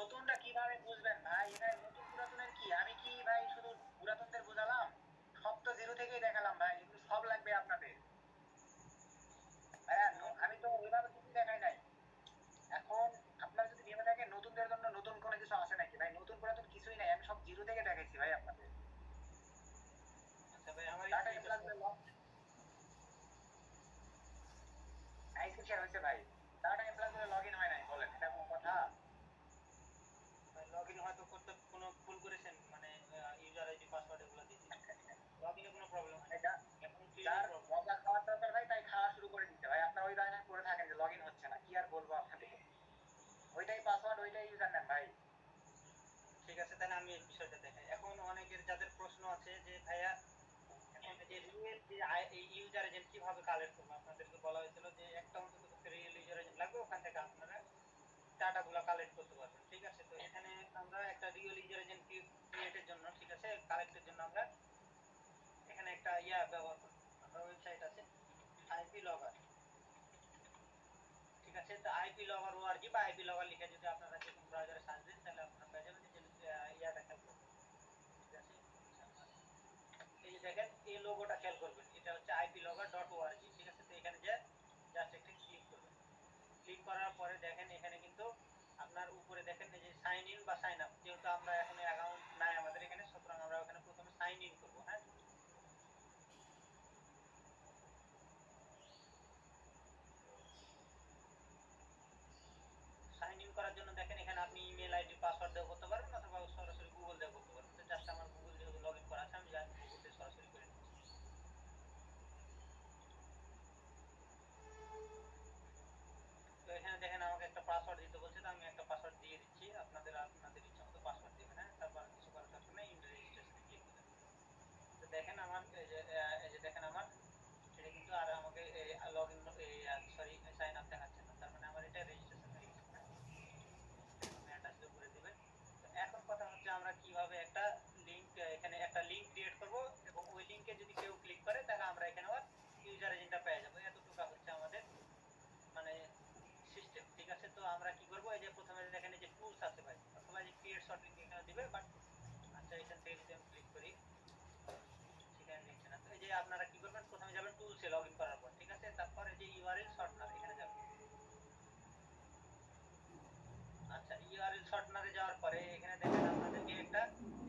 নতুনটা কিভাবে বুঝবেন ভাই? এখানে নতুন পুরাতনের কি, আমি কি ভাই শুধু পুরাতনদের বোঝালাম? সব তো জিরো থেকেই দেখালাম ভাই, এগুলো সব লাগবে আপনাদের। হ্যাঁ, আমি তো ওইভাবে কিছুই দেখাই নাই। এখন আপনারা যদি ভেবে থাকেন নতুনদের জন্য নতুন কোনো কিছু আসে নাকি ভাই, নতুন পুরাতন কিছুই নাই, আমি সব জিরো থেকে দেখাইছি ভাই আপনাদের। আচ্ছা ভাই, আমার ডাটা এমপ্লয়েড শেয়ার হয়েছে ভাই, ডাটা এমপ্লয়েড লগ ইন হয় নাই, বলেন এটা কোনো কথা? লগ ইন হয়তো করতে কোনো ভুল করেছেন, মানে ইউজার আইডি পাসওয়ার্ড এগুলো দিতে। লগ ইনে কোনো প্রবলেম হয় না, এটা এখন ক্লিয়ারলি যার প্রবলেম। মজা খাওয়ার দরকার ভাই তাই খাওয়া শুরু করে দিতে ভাই, আপনার ওই দায় করে থাকেন যে লগ ইন হচ্ছে না, কি আর বলবো আপনাদের। ওইটাই পাসওয়ার্ড, ওইটাই ইউজার নেন ভাই। ঠিক আছে, তাহলে আমি এই বিষয়টা দেখাই। এখন অনেকের যাদের প্রশ্ন আছে যে ভাইয়া, এখন যে রিয়েল যে ইউজার এজেন্ট কিভাবে কালেক্ট করবো, আপনাদেরকে বলা হয়েছিল যে একটা অন্তত রিয়েল ইউজার এজেন্ট লাগবে, ওখান থেকে আপনারা ডাটাগুলো কালেক্ট করতে পারবেন। ঠিক আছে, তো এখানে আমরা একটা রিয়েল ইউজার এজেন্ট ক্রিয়েটের জন্য, ঠিক আছে, কালেক্টের জন্য আমরা এখানে একটা ব্যবহার করব। আমরা ওয়েবসাইট আছে আইপি লগর, ঠিক আছে। তো আইপি লগর ওআরজি বা আইপি লগর লিখে যদি আপনারা যে কোনো ব্রাউজারে সার্চ দেন তাহলে আপনারা পেয়ে যাবেন যে ইয়াটা খেয়াল করবেন। ঠিক আছে, এই যে দেখেন এই লোগোটা খেয়াল করবেন, এটা হচ্ছে আইপি লগর ডট ওআরজি। ঠিক আছে, তো এখানে যে জাস্ট একটা ক্লিক করবেন। ক্লিক করার পরে দেখেন এখানে কিন্তু আপনার উপরে দেখেন এই যে সাইন ইন বা সাইন আপ, যেহেতু আমরা এখন অ্যাকাউন্ট নাই আমাদের এখানে, সুতরাং আমরা ওখানে প্রথমে সাইন ইন করবো। হ্যাঁ, সাইন ইন করার জন্য দেখেন এখানে আপনি ইমেল আইডি পাসওয়ার্ড দেওয়া করতে পারবেন অথবা সরাসরি গুগল দেওয়া করতে পারবেন। তো জাস্ট আমার গুগল যেহেতু লগ ইন করা আছে, আমি গুগল দিয়ে সরাসরি করে নিচ্ছি। তো এখানে দেখেন আমাকে একটা পাসওয়ার্ড দিতে বলছে, তো আমি একটা পাসওয়ার্ড দিয়ে দিচ্ছি। আপনাদের ইচ্ছা মতো পাসওয়ার্ড দিবেন। হ্যাঁ, তারপর কিছু করার দরকার নেই, ইন রেজিস্ট্রেশনে ক্লিক করবেন। তো দেখেন আমার এই যে দেখেন আমার এটা কিন্তু আর আমাকে log in sorry sign up দেখাচ্ছে না, তার মানে আমার এটা রেজিস্ট্রেশন হয়ে গেছে। হ্যাঁ, এরকম অ্যাটাচড করে দিবেন। তো এখন কথা হচ্ছে আমরা কিভাবে একটা লিংক, এখানে একটা লিংক ক্রিয়েট করব এবং ওই লিংকে যদি কেউ ক্লিক করে তাহলে আমরা এখানে আবার ইউজার এজেন্টটা পেয়ে যাবো। এতটুকু হচ্ছে আমাদের মানে সিস্টেম। ঠিক আছে, তো আমরা কি করব, এই যে প্রথমে এখানে যে টুলস আছে ভাই, অথবা যে ক্রিয়েট শর্ট লিংক এখানে দিবে, বাট আচ্ছা এখান থেকে যদি আমি ক্লিক করি সেখানে দিচ্ছে না। তো এই যে আপনারা কি করবেন, প্রথমে যাবেন টুলসে লগ ইন করার পর, ঠিক আছে, তারপর এই যে ইউআরএল শর্টনার এখানে যাবেন। আচ্ছা, ইউআরএল শর্টনারে যাওয়ার পরে এখানে দেখেন আপনাদেরকে একটা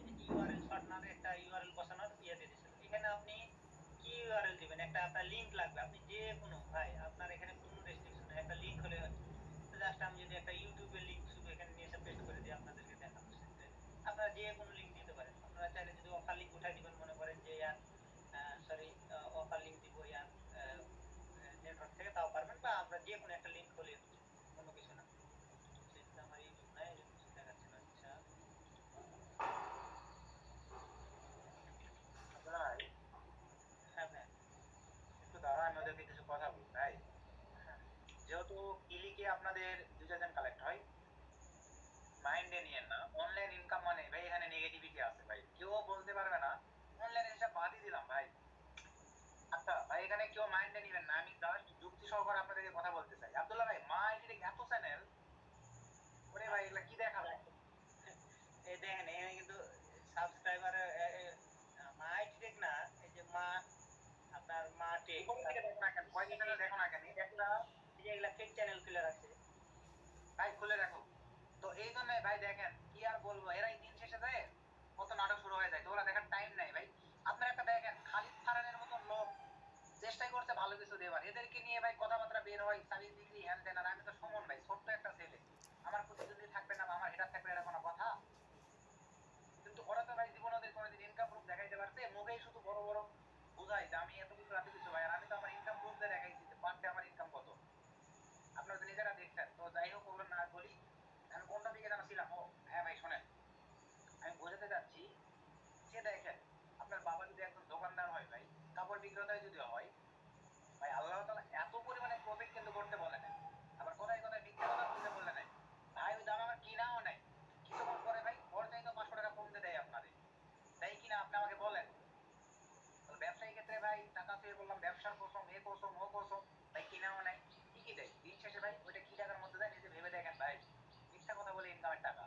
এই যে ইউআরএল শর্টনারে একটা ইউআরএল বসানোর দিয়ে দিয়েছিল। এখানে আপনি কি ইউআরএল দিবেন, একটা আপনার লিংক লাগবে। আপনি যে কোনো ভাই, আপনার এখানে কোনো রেস্ট্রিকশন নেই, একটা লিংক হলে হচ্ছে। তো জাস্ট আমি যদি একটা ইউটিউবের লিংক শুধু এখানে নিয়ে এসে পেস্ট করে দিই আপনাদেরকে দেখানোর ক্ষেত্রে, আপনারা যে কোনো লিংক দিতে পারেন। আপনারা চাইলে যদি অফার লিংক উঠাই দিবেন, মনে করেন যে ইয়ার সরি অফার লিংক দিব ইয়ার নেটওয়ার্ক থেকে, তাও পারবেন, বা আমরা যে কোনো একটা লিংক হলে হচ্ছে, অন্য কিছু না। সেটা আমার ইউটিউব নাই, এই জন্য কিছু দেখাচ্ছে না। আচ্ছা, ভাই হ্যাঁ ভাই, একটু দাঁড়া, আমি ওদেরকে কিছু কথা বলি ভাই। হ্যাঁ যেহেতু ক্লিকে আপনাদের ইউজার কালেক্ট হয়, মাইন্ডে নিয়েন না। অনলাইন ইনকাম মানে ভাই এখানে নেগেটিভিটি আছে ভাই, কেউ বলতে পারবে না। অনলাইন হিসাব বাদই দিলাম ভাই। আচ্ছা ভাই, এখানে কেউ মাইন্ডে নিবেন না, আমি জাস্ট যুক্তি সহকারে আপনাদেরকে কথা বলতে চাই। আব্দুল্লাহ ভাই, মা আইডিতে এত চ্যানেল, ওরে ভাই এগুলা কি দেখাবো? এই দেখেন এখানে কিন্তু সাবস্ক্রাইবার মা টেক না, এই যে মা, আপনার মা টেক, উপর থেকে দেখো না কেন, কয়টা চ্যানেল দেখো না কেন, একটা এই যে এগুলা ফেক চ্যানেল খুলে রাখছে। ভাই খুলে রাখো। তো এই জন্য ভাই দেখেন, কি আর বলবো, এরাই দিন শেষে যায় কত নাটক শুরু হয়ে যায়, তো ওরা দেখার টাইম নাই ভাই। আপনার একটা দেখেন খালিদ ফারহানের মতন লোক চেষ্টাই করছে ভালো কিছু দেবার, এদেরকে নিয়ে ভাই কথাবার্তা বের হয় সাবির ডিগ্রি হ্যান তেন। আর আমি তো সুমন ভাই, ছোট্ট একটা ছেলে, আমার প্রতিদ্বন্দ্বী থাকবে না বা আমার হেটার থাকবে, এটা কোনো কথা? কিন্তু ওরা তো ভাই জীবনে ওদের কোনোদিন ইনকাম প্রুফ দেখাইতে পারছে? মুখেই শুধু বড় বড় বোঝাই যে আমি এত কিছু এত কিছু ভাই, আর আমি তো আমার ইনকাম প্রুফ দিয়ে দেখাইছি যে পার ডে আমার ইনকাম কত। আপনারা তো নিজেরা দেখছেন। তো যাই হোক, ওগুলো না বলি। আমি কোনটা দিকে যেন ছিলাম, ও হ্যাঁ ভাই শোনেন, আমি বোঝাতে চাচ্ছি যে দেখেন, আপনার বাবা যদি একজন দোকানদার হয় ভাই, কাপড় বিক্রেতায় যদি হয় ভাই, আল্লাহ তাআলা এত পরিমাণে প্রফিট কিন্তু করতে বলে নাই। আবার কোথায় কোথায় মিথ্যা কথা বলতে বলে নাই। ভাই ওই দাম আমার কিনাও নাই, কিছুক্ষণ পরে ভাই ওর চাইতে 500 টাকা কমতে দেয় আপনারে, তাই কিনা আপনি আমাকে বলেন? তাহলে ব্যবসায়ী ক্ষেত্রে ভাই টাকা চেয়ে বললাম ব্যবসার কসম, এ কসম ও কসম, ভাই কিনাও নাই, ঠিকই দেয়। দিন শেষে ভাই ওইটা কি টাকার মধ্যে দেয় নিজে ভেবে দেখেন ভাই, মিথ্যা কথা বলে ইনকামের টাকা।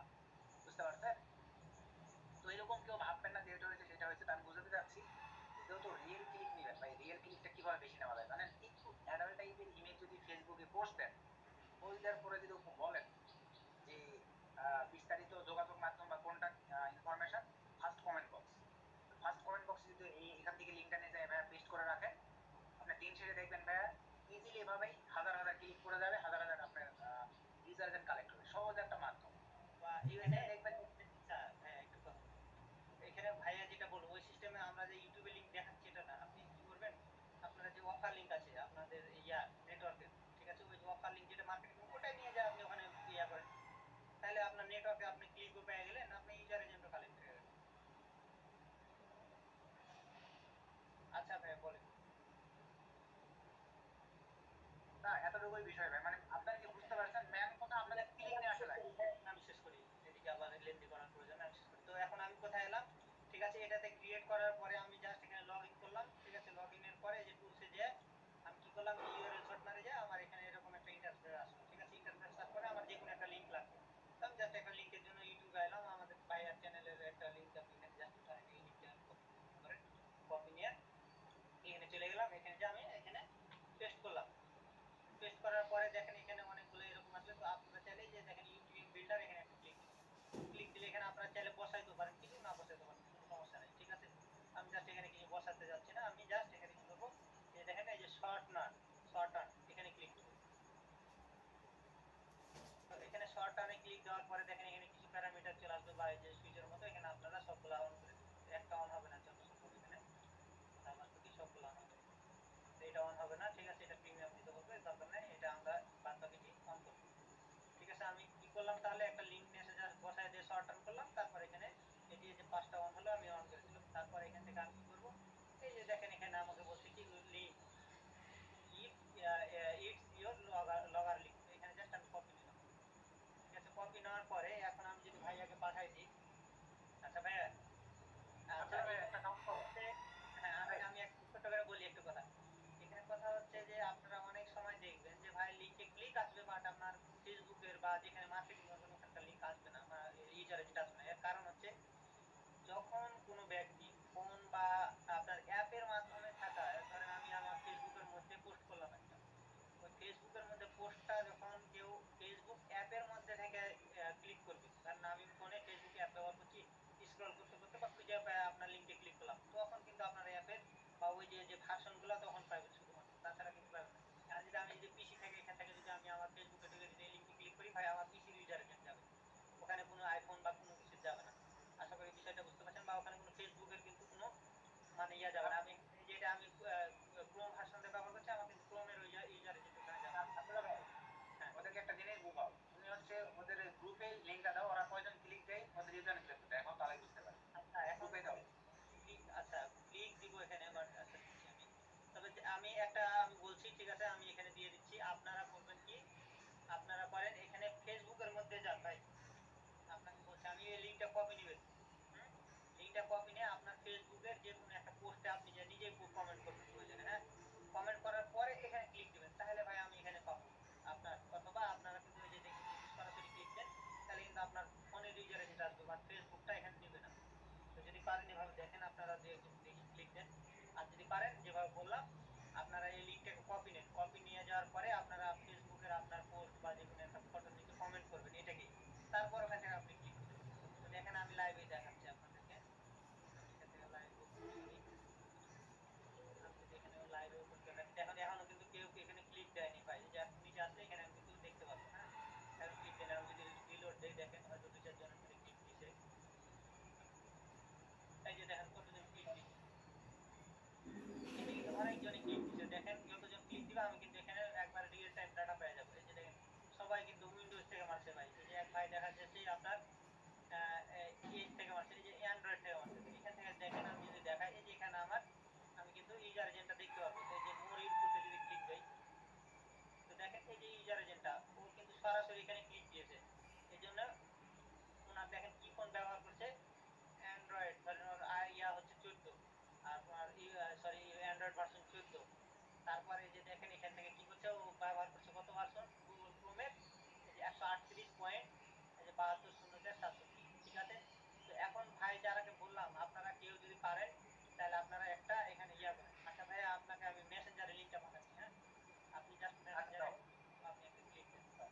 এটার পরে যদি বলেন যে বিস্তারিত যোগাযোগ মাধ্যম বা contact information first comment box, first comment বক্সে যদি এখান থেকে লিঙ্কটা নিয়ে যায় ভাইয়া পেস্ট করে রাখেন, আপনি দিন শেষে দেখবেন ভাইয়া ইজিলি এভাবেই হাজার হাজার ক্লিক করে যাবে, হাজার হাজার আপনার ইউজার কালেক্ট হবে, সহজ একটা মাধ্যম। বা এখানে এখানে দেখবেন আচ্ছা ভাইয়া একটা কথা, এখানে ভাইয়া যেটা বলবো ওই সিস্টেমে আমরা যে ইউটিউবে লিংক দেখাচ্ছি এটা না, আপনি কি করবেন, আপনারা যে অফার লিংক আছে আপনাদের নেটওয়ার্কের, ঠিক আছে, ওই যে অফার লিংক যেটা মার্কেটিং ওটাই নিয়ে যায় আপনি ওখানে করেন, তাহলে আপনার নেটওয়ার্কে আপনি ক্লিকও পেয়ে গেলেন, আপনি ইউজার এজেন্টও কালেক্ট হয়ে গেলেন। আচ্ছা ভাইয়া বলেন। না এতটুকুই বিষয় ভাই, মানে আপনারা কি বুঝতে পারছেন মেন কথা আপনাদের ক্লিক নিয়ে আসা লাগে। আমি শেষ করি, এদিকে আবার লেন্দি করার প্রয়োজন আমি শেষ করি। তো এখন আমি কোথায় এলাম, ঠিক আছে, এটাতে ক্রিয়েট করার পরে আমি জাস্ট এখানে লগ ইন করলাম, ঠিক আছে, লগ ইনের পরে যে টুলসে যে আমি কি করলাম, ইউআরএল শর্ট মারে যায় আমার এখানে এরকম একটা ইন্টারফেস আসলো, ঠিক আছে, ইন্টারফেস আসার পরে আমার যে কোনো একটা লিংক লাগবে, তো আমি জাস্ট একটা লিংকের জন্য ইউটিউবে এলাম, আমাদের ভাইয়ার চ্যানেলের একটা লিংক আমি এখানে জাস্ট উঠাই এই লিংকটা আমি কপি নিয়ে এখানে চলে গেলাম, এখানে যে আমি এখানে পেস্ট করলাম, পেস্ট করার পরে দেখেন এখানে অনেকগুলো এরকম আসলে, তো আপনারা চাইলে যে দেখেন ইউটিউব বিল্ডার এখানে একটা ক্লিক দিবেন, ক্লিক দিলে এখানে আপনারা চাইলে বসাইতে পারেন কিছু, না বসাইতে পারেন কোনো সমস্যা নেই, ঠিক আছে। আমি জাস্ট এখানে কিছু বসাতে যাচ্ছি না, আমি জাস্ট এখানে কি করবো, এই দেখেন এই যে শর্ট টার্ন এখানে ক্লিক দেবো। তো এখানে শর্ট টার্নে ক্লিক দেওয়ার পরে দেখেন এখানে কিছু প্যারামিটার চলে আসবে বা এই যে সুইচের মতো, এখানে আপনারা সবগুলো অন করে দিবেন, একটা অন হবে না যত সম্ভব, এখানে আমার প্রতি সবগুলো অন হবে, তো এটা অন হবে না, ঠিক আছে, এটা প্রিমিয়াম দিতে হবে দরকার নেই, এটা আমরা বাদ বাকিটি অন করবো, ঠিক আছে। আমি কি করলাম তাহলে একটা লিংক নিয়ে এসে জাস্ট বসায় দিয়ে শর্ট টার্ন করলাম, তারপর এখানে এই যে পাঁচটা অন হলো আমি অন করে দিলাম, তারপর এখান থেকে আমি কি করব, এই যে দেখেন এখানে আমাকে বলছে কি link if it's your logger link, এখানে জাস্ট আমি কপি নিলাম, ঠিক আছে, কপি নেওয়ার পরে এখন আমি যদি ভাইয়াকে পাঠাই দিই, আচ্ছা ভাইয়া, আচ্ছা আসলে ভাই এখানে একটা কাজ করো হচ্ছে, হ্যাঁ আমি ভাই, আমি একটু ছোট করে বলি একটু কথা, এখানে কথা হচ্ছে যে আপনারা অনেক সময় দেখবেন যে ভাই লিংকে ক্লিক আসবে বাট আপনার ফেসবুকের বা যেখানে মার্কেটিং করবেন ওখানকার লিংক আসবে না বা ইউজার এজেন্ট আসবে না, এর কারণ হচ্ছে যখন কোনো ব্যক্তি ফোন বা আপনার অ্যাপের মাধ্যমে থাকা, ধরেন আমি আমার ফেসবুকের মধ্যে পোস্ট করলাম একটা, ওই ফেসবুকের মধ্যে পোস্টটা যখন কেউ ফেসবুক অ্যাপের মধ্যে থেকে ক্লিক করবে, কারণ আমি ফোনে ফেসবুক অ্যাপ ব্যবহার করছি, স্ক্রল করতে করতে বা খুঁজে পায় আপনার লিংকে ক্লিক করলাম, তখন কিন্তু আপনার অ্যাপের বা ওই যে ভার্সনগুলো তখন পাবেন শুধুমাত্র, তাছাড়া কিন্তু পাবেন না। আর যদি আমি যদি পিসি থেকে এখান থেকে যদি আমি আমার ফেসবুকে ঢুকে যদি এই লিংকে ক্লিক করি, ভাই আমার পিসির ইউজার এজেন্ট যাবে, ওখানে কোনো আইফোন বা কোনো কিছু যাবে না। আশা করি বিষয়টা বুঝতে পারছেন, বা ওখানে কোনো ফেসবুকের কিন্তু কোনো মানে যাবে না। আমি যেটা আমি ক্রোম ভার্সনটা ব্যবহার করছি, আমার কিন্তু ক্রোমের ওই ইউজার এজেন্ট ওখানে যাবে না। আসলে ভাই হ্যাঁ ওদেরকে একটা জিনিস বোঝাও, তুমি হচ্ছে ওদের গ্রুপে লিঙ্কটা দাও, ওরা কয়জন ক্লিক দেয় ওদের ইউজার নেম দেখো, তাহলে বুঝতে পারবে। আচ্ছা এখন গ্রুপে দাও। আচ্ছা ক্লিক দিব এখানে, বাট আচ্ছা দিচ্ছি আমি, তবে আমি একটা আমি বলছি, ঠিক আছে, আমি এখানে দিয়ে দিচ্ছি, আপনারা করবেন কি, আপনারা করেন এখানে ফেসবুকের মধ্যে যান ভাই, আপনাকে বলছি আমি এই লিংকটা কপি নেবেন, লিংকটা কপি নিয়ে আপনার ফেসবুকের যে কোনো একটা পোস্টে আপনি যে নিজেই কমেন্ট করবেন প্রয়োজনে, হ্যাঁ, কমেন্ট করার পরে এখানে ক্লিক দিবেন, তাহলে ভাই আমি এখানে পাবো আপনার, অথবা আপনারা কিন্তু এই যে দেখবেন যদি সরাসরি ক্লিক দেন তাহলে কিন্তু আপনার ফোনের ইউজার এজেন্ট আসবে, বাট ফেসবুকটা এখানে নেবে না। তো যদি পারেন এভাবে দেখেন, আপনারা দু একজন দেখি ক্লিক দেন, আর যদি পারেন যেভাবে বললাম আপনারা এই লিংকটাকে কপি নেন, কপি নিয়ে যাওয়ার পরে আপনারা ফেসবুকের আপনার পোস্ট বা যে কোনো একটা ফটোর নিচে কমেন্ট করবেন এটাকেই, তারপর ওখান থেকে আপনি ক্লিক করবেন। তো দেখেন আমি লাইভে দেখাচ্ছি আপনাদেরকে, আমি এখান থেকে লাইভ ওপেন করি, আমি যদি এখানে লাইভে ওপেন করে রাখি, দেখেন এখনো কিন্তু কেউ এখানে ক্লিক দেয়নি ভাই, যে এখন নিচে আসলে এখানে আমি কিন্তু দেখতে পাবো, হ্যাঁ, এখন ক্লিক দেন, আমি যদি রিলোড দেই দেখেন হয়তো দুই চারজনের মধ্যে ক্লিক দিছে, এই যে দেখেন কতজন ক্লিক দিছে, এতে কিন্তু অনেকজনই ক্লিক দিছে, দেখেন যতজন ক্লিক দিবে আমি কিন্তু এখানে একবার রিয়েল টাইম ডাটা পেয়ে যাবো, এই যে দেখেন সবাই কিন্তু উইন্ডোজ থেকে মারছে ভাই, এই যে এক ভাই দেখা যাচ্ছে আপনার এই থেকে মারছে, এই যে অ্যান্ড্রয়েড থেকে মারছে, তো এখান থেকে দেখেন আমি যদি দেখাই এই যে এখানে আমার আমি কিন্তু ইউজার এজেন্টটা দেখতে পাবো, এই যে মোর ইনপুটে যদি ক্লিক দেই, তো দেখেন এই যে ইউজার এজেন্টটা ও কিন্তু সরাসরি এখানে ক্লিক দিয়েছে, এই জন্য ওনার দেখেন কি ফোন ব্যবহার করছে, অ্যান্ড্রয়েড, ধরেন ওর হচ্ছে 14, আর আপনার সরি অ্যান্ড্রয়েড ভার্সন 14, তারপরে এই যে দেখেন এখান থেকে কি করছে, ও ব্যবহার করছে কত ভার্সন গুগল ক্রোমের, এই যে 138 পয়েন্ট এই যে 720467, ঠিক আছে। তো এখন ভাই যারাকে বললাম আপনারা কেউ যদি পারেন তাহলে আপনারা একটা এখানে করেন, আচ্ছা ভাই আপনাকে আমি মেসেঞ্জারে লিংকটা পাঠাচ্ছি, হ্যাঁ, আপনি জাস্ট আচ্ছা মেসেঞ্জারে দাও। আপনি একটা ক্লিক দেন।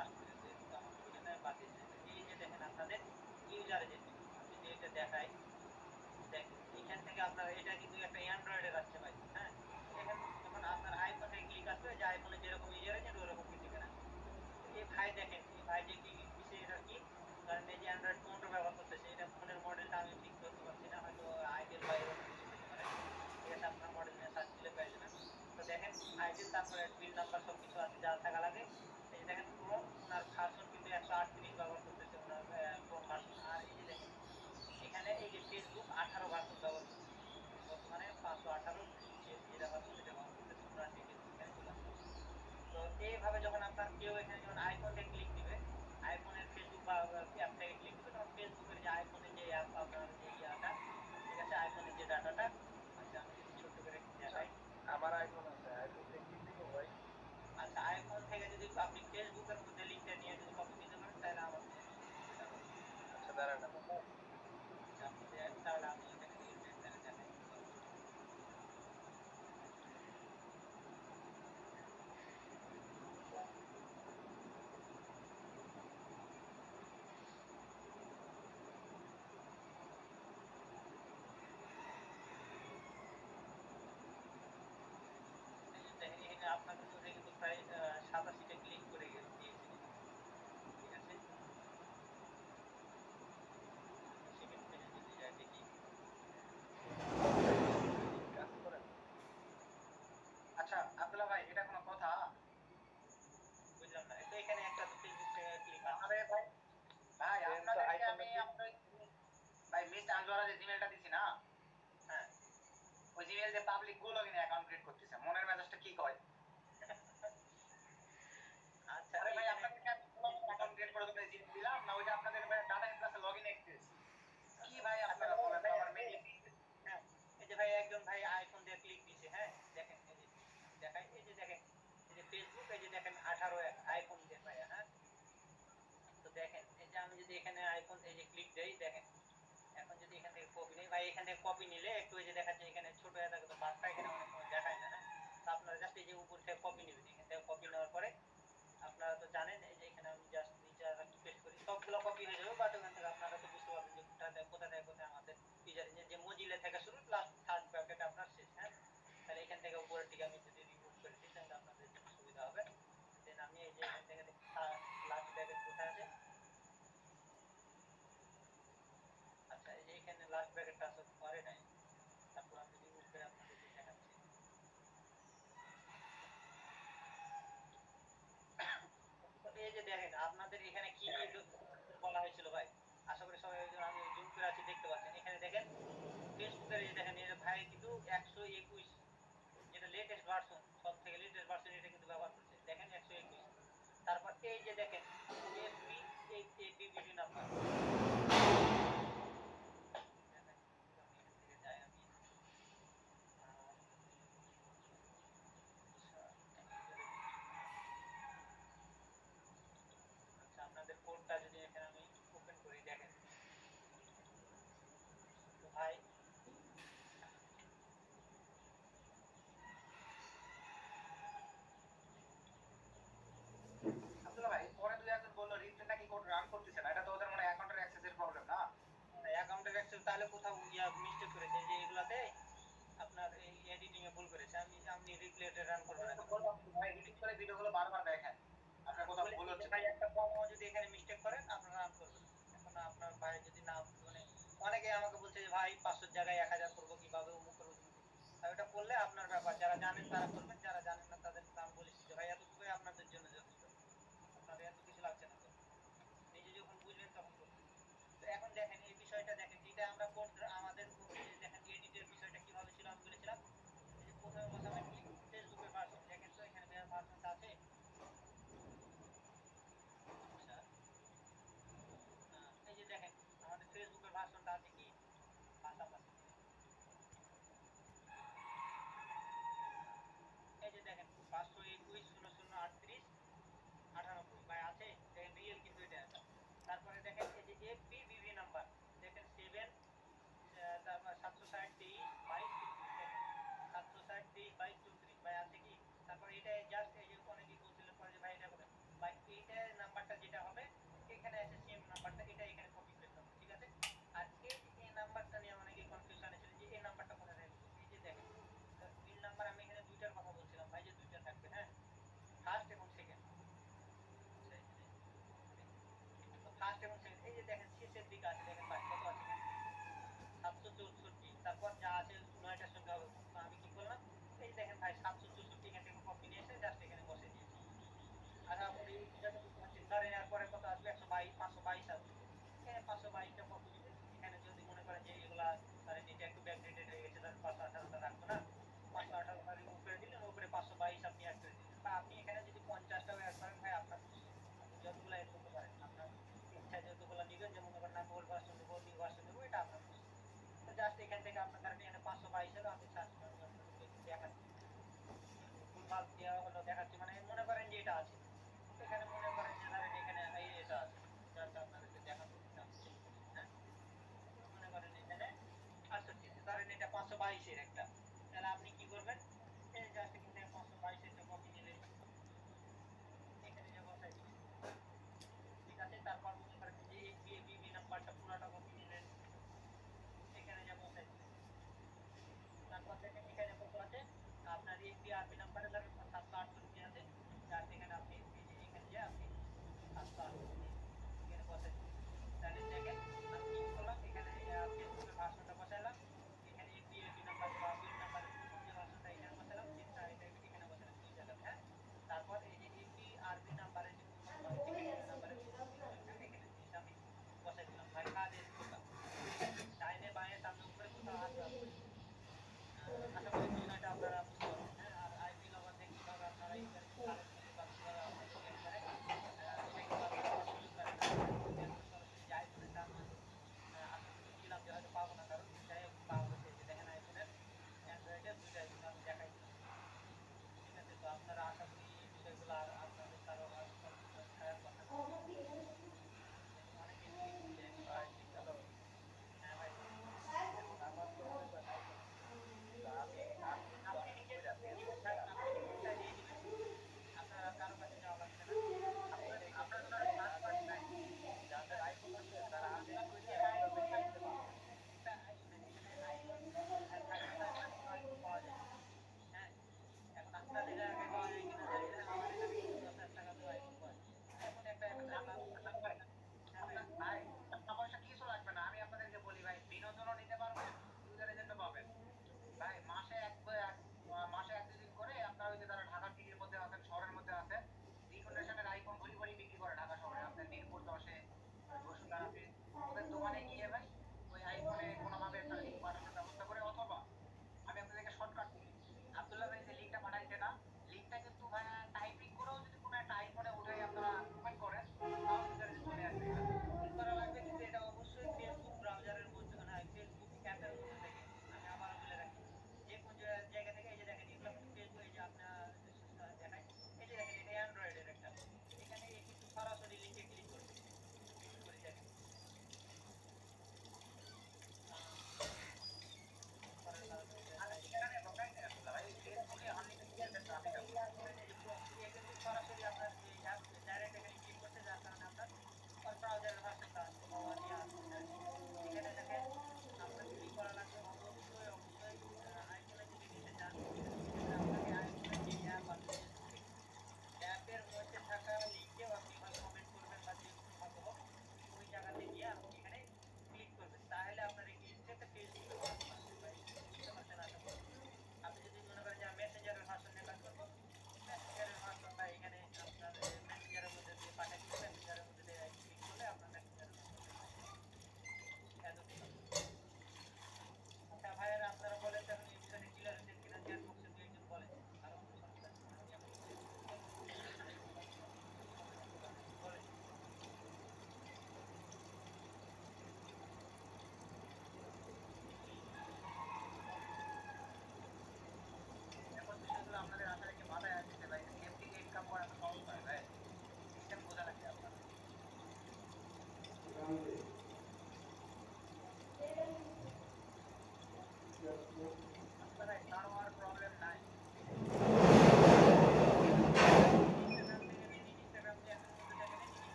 লাস্ট করে তো আমার ভিডিওটা বাদ দিয়ে দিয়েছে। এই যে দেখেন আপনাদের ইউজারে যেতে আমি যদি এটা দেখাই, দেখেন এখান থেকে আপনার এটা কিন্তু একটা অ্যান্ড্রয়েডের আছে ভাই, হ্যাঁ দেখেন যখন আপনার আইফোনে ক্লিক আসবে যে আইফোনে যেরকম ইউজার আছে ওরকম কিন্তু এখানে আসবে। এই ভাই দেখেন এই ভাই যে কি দিছে এটা কি, কারণ এই যে অ্যান্ড্রয়েড ফোনটা ব্যবহার করতেছে, এটা ফোনের মডেলটা আমি ঠিক ধরতে পারছি না, হয়তো আইটেল বা এরকম কিছু হতে পারে, ঠিক আছে আপনার মডেল নিয়ে সার্চ দিলে পেয়ে যাবেন। তো দেখেন আইটেল তারপরে বিল নাম্বার সব কিছু আছে যা থাকা লাগে। এই যে দেখেন ক্রোম ওনার ভার্সন কিন্তু 138 ব্যবহার করতেছে ওনার ক্রোম ভার্সন। আর এই যে দেখেন এখানে এই যে ফেসবুক 18 ভার্সন ব্যবহার করতেছে, বর্তমানে 518 যেটা ভার্সন সেটা ব্যবহার করতেছে, ওনার ডিটেলস এখানে চলে আসবে। তো এইভাবে যখন আপনার কেউ এখানে যখন আইফোনে ক্লিক দিবে, আইফোনের ফেসবুক বা অ্যাপ থেকে ক্লিক দিবে, তখন ফেসবুকের যে আইফোনের যে অ্যাপ আপনার যে ইয়াটা, ঠিক আছে আইফোনের যে ডাটাটা, আচ্ছা আমি যদি ছোট্ট করে একটু দেখাই। আমার আইফোন আছে, আইফোন থেকে কি দিব ভাই? আচ্ছা আইফোন থেকে যদি আপনি ফেসবুকের মধ্যে লিঙ্কটা নিয়ে যদি কপি নিতে পারেন তাহলে আমার সুবিধা হবে। আচ্ছা দাঁড়ান আমি আচ্ছা আপনাদের তাহলে আমি এখানে রিয়েল টাইম তাহলে দেখাই দিতে পারবো। এই যে দেখেন এখানে আপনাদের মধ্যে কিন্তু প্রায় 87টা ক্লিক করে দিয়েছেন, ঠিক আছে। সেকেন্ড পেজে যদি যাই দেখি, কাজ করেন। আচ্ছা আব্দুল্লাহ ভাই, এটা কোনো কথা? বুঝলাম না, তো এখানে একটা তো ফেসবুক থেকে ক্লিক আছে। আরে ভাই, ভাই দেন তো আপনাদেরকে আইফোন আমি ভাই মিস আনজোয়ারা যে জিমেলটা দিছি না, হ্যাঁ ওই জিমেল যে পাবলিক গো লগইন অ্যাকাউন্ট ক্রিয়েট করতেছে, মনের মেজাজটা কি কয়? আচ্ছা আরে ভাই এখানে আপনাদেরকে আমি অ্যাকাউন্ট ক্রিয়েট করে দেবো জিমেল দিলাম না, ওইটা আপনাদের ডাটা এন্ট্রি লগইন অ্যাক্সেস। কি ভাই আচ্ছা আপনারা বলেন তো, আমার মেইল। হ্যাঁ এই যে ভাই একজন ভাই আইফোন দিয়ে ক্লিক দিছে, হ্যাঁ দেখেন এই যে দেখাই, এই যে দেখেন এই যে ফেসবুক, এই যে দেখেন 18 আইফোন দিয়ে ভাই, হ্যাঁ তো দেখেন এই যে আমি যদি এখানে আইফোন এই যে ক্লিক দেই, দেখেন এখন যদি এখান থেকে কপি নেই ভাই, এখান থেকে কপি নিলে একটু এই যে দেখাচ্ছে এখানে ছোট হয়ে থাকে তো বারটা এখানে অনেক সময় দেখায় না, হ্যাঁ তো আপনারা জাস্ট এই যে উপর থেকে কপি নেবেন, এখান থেকে কপি নেওয়ার পরে আপনারা তো জানেন এই যে এখানে আমি জাস্ট নিচে আর একটু পেস্ট করি, সবগুলো কপি হয়ে যাবে, বাট ওখান থেকে আপনারা তো বুঝতে পারবেন যে কোথায় আমাদের ইউজার যে মজিলা থেকে শুরু লাস্ট থার্ড ব্র্যাকেট আপনার শেষ, হ্যাঁ তাহলে এখান থেকে উপরের দিকে আমি যদি রিমুভ করে দিই তাহলে আপনাদের জন্য সুবিধা হবে। দেন আমি এই যে এখান থেকে লাস্ট ব্র্যাকেট কোথায় আছে, আচ্ছা এই যে এখানে লাস্ট ব্র্যাকেটটা আছে পরে নাই, তারপর আমি রিমুভ করে আপনাদেরকে দেখাচ্ছি। তো এই যে দেখেন আপনাদের এখানে কি বলা হয়েছিল ভাই, আশা করি সবাই আমি জুম করে আছি দেখতে পাচ্ছেন, এখানে দেখেন ফেসবুকের এই যে দেখেন এই ভাই কিন্তু 121 যেটা লেটেস্ট ভার্সন, সব থেকে লেটেস্ট ভার্সন এটা কিন্তু ব্যবহার করছে, দেখেন 121। তারপর এই যে দেখেন এফবি এপিবিডি নাম্বার, দেখেন আমি এখান থেকে যাই আমি আচ্ছা আপনাদের কোডটা যদি এখানে আমি ওপেন করি, দেখেন তো ভাই আব্দুল্লাহ ভাই, পরে দুই একজন বললো রিপ্লে নাকি কোড রান করতেছে না, এটা তো ওদের মনে হয় অ্যাকাউন্টের অ্যাক্সেসের প্রবলেম না? অ্যাকাউন্টের অ্যাক্সেস তাহলে কোথাও ইয়া মিস্টেক করেছে, যে এগুলাতে আপনার এই এডিটিং এ ভুল করেছে, আপনি রিপ্লেতে রান করবেন না কেন? বললাম তো ভাই, এডিট করে ভিডিওগুলো বারবার দেখেন, আপনার কোথাও ভুল বলেছি যে হচ্ছে ভাই একটা কমও যদি এখানে মিস্টেক করেন আপনারা রান করবেন না। এখন আপনার ভাই যদি না মানে অনেকে আমাকে বলছে যে ভাই 500 জায়গায় 1000 করবো কিভাবে, অমুক করবো তমুক করবো, আর ওটা করলে আপনার ব্যাপার, যারা জানেন তারা করবেন, যারা জানেন না তাদেরকে আমি বলেছি যে ভাই এতটুকুই আপনাদের জন্য যথেষ্ট, আপনাদের এত কিছু লাগছে না, তো নিজে যখন বুঝবেন তখন করবেন। তো এখন দেখেন এই বিষয়টা দেখেন, এটা আমরা কোড আমাদের দেখেন এডিটের বিষয়টা কিভাবে ছিল আমি বলেছিলাম, এই যে প্রথমে বসাবেন কি ফেসবুকের ভার্সন, দেখেন তো এখানে ভার্সনটা আছে, আচ্ছা এই যে দেখেন আমাদের ফেসবুকের ভার্সনটা আছে কি পাশাপাশি, এই যে দেখেন 521 0038 ভাই আছে, দেখেন রিয়েল কিন্তু এটা আছে। তারপরে দেখেন এই যে এফবিভিভি নাম্বার, দেখেন 7 তারপর 760 23 22 24, দেখেন 760 23 22 দিকে আছে দেখেন ভাই কত আছে 764, তারপর যা আছে 9টার সঙ্গে হবে তো আমি কি করলাম এই দেখেন ভাই 764 এখান থেকে কপি নিয়ে এসে জাস্ট এখানে বসে দিয়েছি। আচ্ছা আপনি যেটা করছেন ধরেন এরপরে কত আসবে 122 522 আসবে এখানে 522টা কপি নেবেন এখানে যদি মনে করেন যে এগুলা ধরেন এটা একটু ব্যাকডেটেড হয়ে গেছে ধরেন 518টা রাখবো না 518টা রিমুভ করে দিলেন উপরে 522 আপনি অ্যাড করে দিলেন বা আপনি এখানে যদি 50টাও অ্যাড করেন ভাই আপনার খুশি। আপনি যতগুলো অ্যাড করতে পারেন আপনার ইচ্ছা যতগুলো নেবেন যে মনে করেন আমি ওল্ড ভার্সন দেবো নিউ ভার্সন দেবো এটা আপনার খুশি। তো জাস্ট এখান থেকে আপনার ধরেন এখানে 522 হলো আমি সার্চ করে দেখাচ্ছি ভুলভাল দেওয়া হলো দেখাচ্ছি মানে মনে করেন যে এটা আছে এখানে মনে করেন যে ধরেন এখানে এই এটা আছে জাস্ট আপনাদেরকে দেখাতে চাচ্ছি হ্যাঁ মনে করেন এখানে 68 আছে ধরেন এটা 522 এর একটা তাহলে আপনি কি করবেন এই জাস্ট এখান থেকে 522 এর কপি নিলেন এখানে যে বসাই দিলেন ঠিক আছে তারপর মনে করেন যে এই বিবি নাম্বারটা পুরোটা কপি নিলেন এখানে যে বসাই দিলেন তারপর দেখেন এখানে কত আছে আপনার এই বিআরপি নাম্বারে ধরেন 768 আছে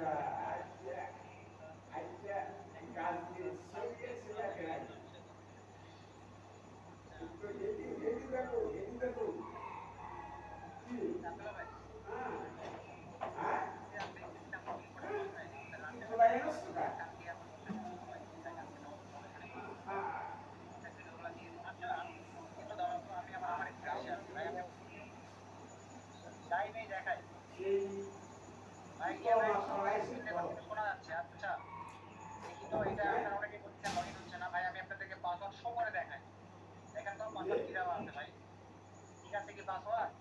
আব্দুল্লাহ ভাই, যে আপনি একটা ইম্পর্টেন্ট প্রশ্ন আমাদের রান্না কালকে এত বসে সবাই চিন্তায় কালকে গবেষণা করবো ভিডিওগুলো দিয়ে দিন। আচ্ছা একটু দাঁড়াও তো, আমি আমার একটু আসি আর কি ভাই, আমি লাইভেই দেখাই ভাই, ইয়ে ভাই স্ক্রিনে কথা শোনা যাচ্ছে। আচ্ছা দেখি তো, এটা আপনারা অনেকে বলছেন লগ ইন হচ্ছে না ভাই, আমি আপনাদেরকে পাসওয়ার্ড শো করে দেখাই। দেখেন তো পাসওয়ার্ড কি দেওয়া আছে ভাই, ঠিক আছে কি পাসওয়ার্ড?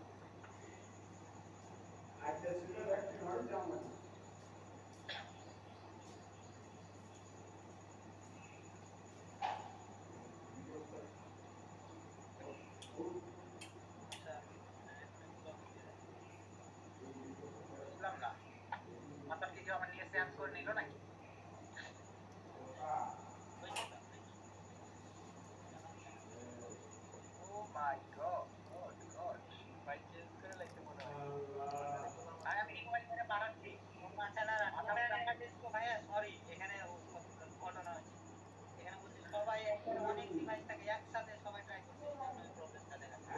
বুঝলাম না, পাসওয়ার্ড কি কেউ আমার নিয়ে চেঞ্জ করে নিল নাকি? ও মাই গড, গড গড ভাই চেঞ্জ করে লাগতে মনে হয় ভাই, আমি রিকোয়েস্ট করে পাঠাচ্ছি। আচ্ছা না আপনারা দেখা দিচ্ছি ভাইয়া, সরি এখানে ঘটনা হয়েছে। এখানে বলছি সবাই একবারে অনেক ডিভাইস থাকে একসাথে সবাই ট্রাই করছে, এই জন্য এই প্রবলেমটা দেখা যাচ্ছে।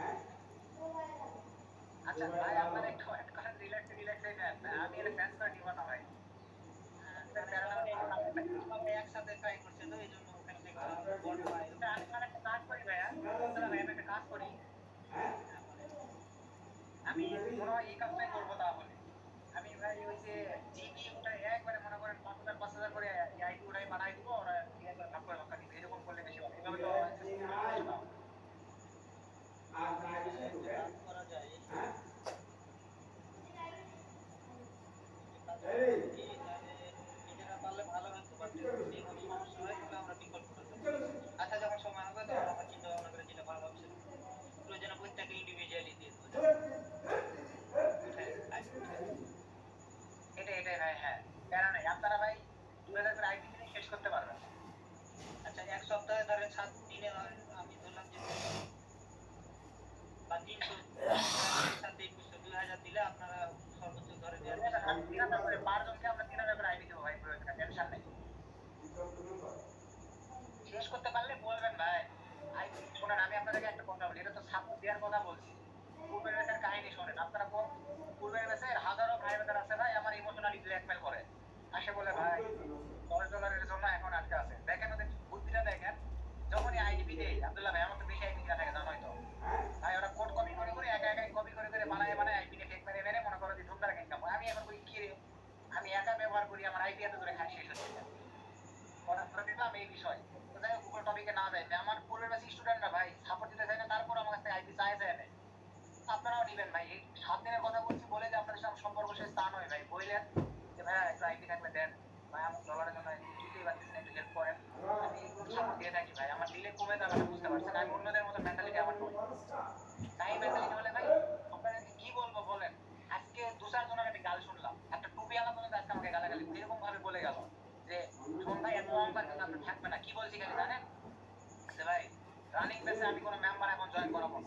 আচ্ছা ভাই, আপনারা একটু ওয়েট করেন, রিল্যাক্সে নেন, আমি এটা চেঞ্জ করে নিব না ভাই। সবাই একসাথে ট্রাই করছে তো এই জন্য ওখান থেকে বড় হয়। আমি তাহলে একটা কাজ করি ভাইয়া, তাহলে ভাই আমি একটা কাজ করি, আমি মনে হয় এই কাজটাই করবো তাহলে। আমি ভাই ওই যে জিবি ওটা একবারে মনে করেন 5,000 করে আইডি ওটাই বানাই দিব, ওরা ভাগ করে ভাগ দিবে, এরকম করলে বেশি ভালো। এভাবে তো করা যায় নিজেরা পারলে ভালো হতো, বাট যদি কোনো সমস্যা হয় তাহলে আমরা বিকল্প করতে পারি। আচ্ছা যখন সময় হবে তখন আমরা চিন্তা ভাবনা করে যেটা ভালো হবে সেটা প্রয়োজনে প্রত্যেকে ইন্ডিভিজুয়ালি দিয়ে দেবো। এটাই ভাই, হ্যাঁ প্যারা নাই, আপনারা ভাই 2,000 করে আইডি কিনে শেষ করতে পারবেন। আচ্ছা এক সপ্তাহে ধরেন 7 দিনে আমি ধরলাম যে বা 300 সাথে 2,000 দিলে আপনারা সর্বোচ্চ ধরে দেওয়ার 3,000 করে পারজনকে আমরা 3,000 করে আইডি দেবো ভাই, প্রয়োজনে টেনশন নেই। শেষ করতে পারলে বলবেন ভাই। আইডি শোনেন, আমি আপনাদেরকে একটা কথা বলি, এটা তো সাপোর্ট দেওয়ার কথা বলছি। পূর্বের ব্যাচের কাহিনী শোনেন আপনারা, পূর্বের ব্যাচের হাজারো ভাই ব্রাদার আছে ভাই আমার ইমোশনালি ব্ল্যাকমেল করে, আসে বলে ভাই $10 জন্য এখন আটকে আছে। দেখেন ওদের বুদ্ধিটা দেখেন, যখনই আইডিপি দেই আব্দুল্লাহ ভাই, আমার তো বেশি আইডি দেওয়া থাকে জানোই তো ভাই, ওরা কোড কপি করে একা কপি করে বানায় আইপি কে ফেক মেরে মনে করো যে ধুমধার ইনকাম। আমি এখন কই কি রে, আমি একা ব্যবহার করি, আমার আইপি এত ধরে খাই শেষ হচ্ছে না। অর্ডার করে দিলাম এই বিষয়। তো যাই হোক উপর টপিকে না যাই, আমার পূর্বের ব্যাচ স্টুডেন্টরা ভাই সাপোর্ট দিতে চায় না, তারপর আমার কাছে আইপি চায় নেয়। আপনারাও নিবেন ভাই, এই 7 দিনের কথা বলছি বলে যে আপনাদের সাথে সম্পর্ক শেষ তা নয় ভাই, বললেন যে ভাই একটু আইপি থাকলে দেন ভাই, আমার ডলারের জন্য কিছুই পাচ্ছি না, একটু হেল্প করেন। আমি এগুলো সাপোর্ট দিয়ে থাকি ভাই, আমার দিলে কমে যাবে না, বুঝতে পারছেন? আমি অন্যদের মতো মেন্টালিটি আমার নয়, তাই মেন্টালিটি হলে ভাই আপনাদেরকে কি বলবো বলেন। আজকে 2-4 জনের আমি গাল শুনলাম, একটা টুপিওয়ালা পর্যন্ত আজকে আমাকে গালাগালি এরকম ভাবে বলে গেল যে শোন ভাই এত অহংকার কিন্তু আপনি থাকবে না। কি বলছি খালি জানেন যে ভাই, রানিং বেসে আমি কোনো মেম্বার এখন জয়েন করাবো,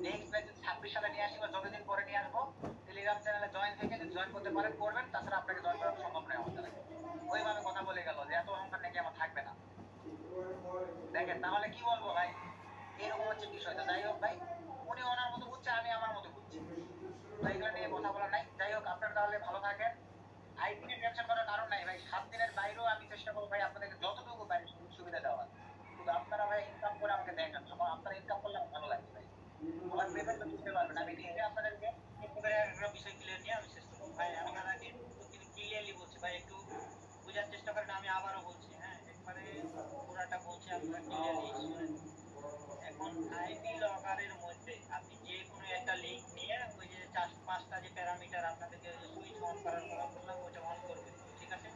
নেক্সট ব্যাচ 26 সালে নিয়ে আসি বা যতদিন পরে নিয়ে আসবো, টেলিগ্রাম চ্যানেলে জয়েন থেকে যদি জয়েন করতে পারেন করবেন, তাছাড়া আপনাকে জয়েন করা সম্ভব নয় আমার দ্বারা। ওইভাবে কথা বলে গেল যে এত অহংকার নাকি আমার থাকবে না। দেখেন তাহলে কি বলবো ভাই, এরকম হচ্ছে বিষয়টা। যাই হোক ভাই, উনি ওনার মতো বুঝছে, আমি আমার মতো বুঝছি, তো এগুলো নিয়ে কথা বলা নাই। যাই হোক আপনারা তাহলে ভালো থাকেন, আইপি নিয়ে টেনশন করার কারণ নাই ভাই, 7 দিনের বাইরেও আমি চেষ্টা করবো ভাই আপনাদেরকে যতটুকু পারি সুবিধা দেওয়ার। শুধু আপনারা ভাই ইনকাম করে আমাকে দেখেন, আপনারা ইনকাম করলে আমার ভালো লাগবে ভাই, আমার পেমেন্টটা বুঝতে পারবেন। আমি নিজে আপনাদেরকে একটা বিষয় ক্লিয়ার নিয়ে আমি শেষ করবো ভাই। আপনারা কিন্তু ক্লিয়ারলি বলছি ভাই, একটু বোঝার চেষ্টা করেন। আমি আবারও বলছি, হ্যাঁ একবারে পুরাটা বলছি, আপনারা ক্লিয়ারলি শুনেন। এখন আইপি লগারের মধ্যে আপনি যে কোনো একটা লিঙ্ক নিয়ে ওই যে 4-5টা যে প্যারামিটার আপনাদেরকে সুইচ অন করার কথা বললাম ওইটা অন করবেন, ঠিক আছে?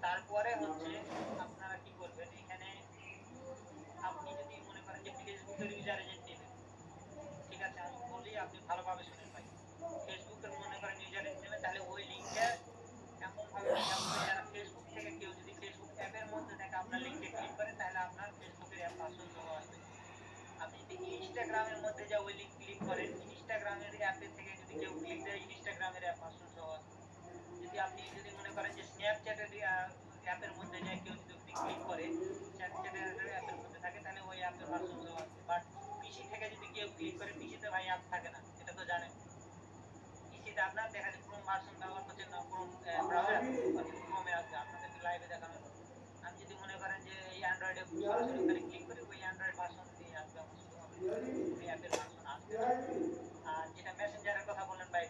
তারপরে হচ্ছে আপনারা কি করবেন, এখানে আপনি যদি মনে করেন যে ফেসবুকের ইউজার এজেন্ট নেবেন, ঠিক আছে? আমি বলি আপনি ভালোভাবে শুনেন ভাই। ফেসবুকের মনে করেন ইউজার এজেন্ট নেবেন, তাহলে ওই লিঙ্কটা এমনভাবে দেওয়া হবে যারা ফেসবুক থেকে কেউ যদি ফেসবুক অ্যাপের মধ্যে থেকে আপনার লিঙ্কে ক্লিক করে তাহলে আপনার ফেসবুকের অ্যাপ পাসওয়ার্ড দেওয়া আসবে। আপনি যদি ইনস্টাগ্রামের মধ্যে যা ওই লিঙ্ক ক্লিক করেন, ইনস্টাগ্রামের অ্যাপের থেকে যদি কেউ ক্লিক দেয় ইনস্টাগ্রামের অ্যাপ পাসওয়ার্ড দেওয়া আসবে। যদি যদি আপনি যদি মনে করেন যে স্ন্যাপচ্যাটের অ্যাপের মধ্যে যায় কেউ যদি ক্লিক করে স্ন্যাপচ্যাটের অ্যাপের মধ্যে থাকে তাহলে ওই অ্যাপের ভার্সন সব আছে, বাট পিসি থেকে যদি কেউ ক্লিক করে পিসিতে ভাই অ্যাপ থাকে না, এটা তো জানেন। পিসিতে আপনার দেখা যায় ক্রোম ভার্সন ব্যবহার করছেন না, ক্রোম ব্রাউজার ক্রোমে আসবে আপনাদেরকে লাইভে দেখানো হবে। আমি যদি মনে করেন যে এই অ্যান্ড্রয়েডে সরাসরি ওখানে ক্লিক করি ওই অ্যান্ড্রয়েড ভার্সন দিয়ে আসবে আমার শুধু ওই অ্যাপের ভার্সন আসবে না। আর যেটা মেসেঞ্জারের কথা বললেন ভাই